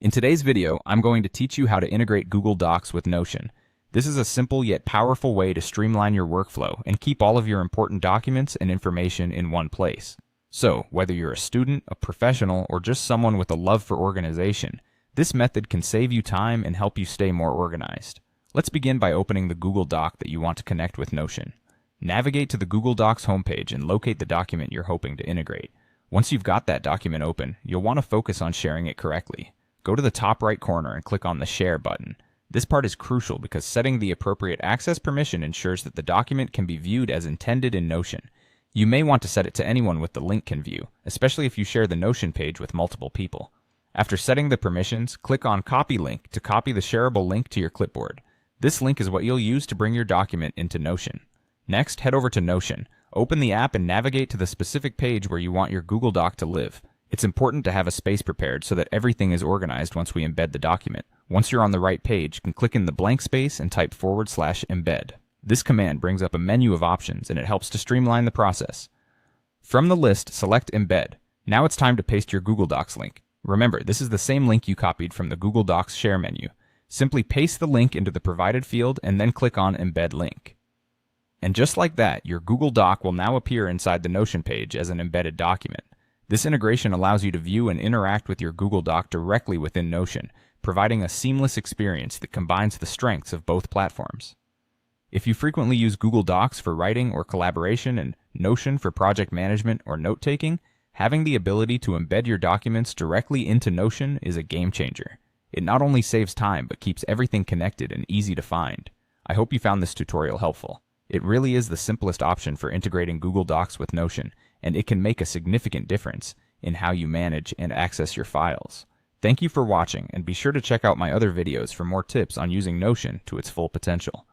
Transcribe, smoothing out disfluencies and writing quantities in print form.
In today's video, I'm going to teach you how to integrate Google Docs with Notion. This is a simple yet powerful way to streamline your workflow and keep all of your important documents and information in one place. So, whether you're a student, a professional, or just someone with a love for organization, this method can save you time and help you stay more organized. Let's begin by opening the Google Doc that you want to connect with Notion. Navigate to the Google Docs homepage and locate the document you're hoping to integrate. Once you've got that document open, you'll want to focus on sharing it correctly. Go to the top right corner and click on the Share button. This part is crucial because setting the appropriate access permission ensures that the document can be viewed as intended in Notion. You may want to set it to anyone with the link can view, especially if you share the Notion page with multiple people. After setting the permissions, click on Copy Link to copy the shareable link to your clipboard. This link is what you'll use to bring your document into Notion. Next, head over to Notion. Open the app and navigate to the specific page where you want your Google Doc to live. It's important to have a space prepared so that everything is organized once we embed the document. Once you're on the right page, you can click in the blank space and type /embed. This command brings up a menu of options and it helps to streamline the process. From the list, select Embed. Now it's time to paste your Google Docs link. Remember, this is the same link you copied from the Google Docs Share menu. Simply paste the link into the provided field and then click on Embed Link. And just like that, your Google Doc will now appear inside the Notion page as an embedded document. This integration allows you to view and interact with your Google Doc directly within Notion, providing a seamless experience that combines the strengths of both platforms. If you frequently use Google Docs for writing or collaboration and Notion for project management or note-taking, having the ability to embed your documents directly into Notion is a game changer. It not only saves time, but keeps everything connected and easy to find. I hope you found this tutorial helpful. It really is the simplest option for integrating Google Docs with Notion, and it can make a significant difference in how you manage and access your files. Thank you for watching, and be sure to check out my other videos for more tips on using Notion to its full potential.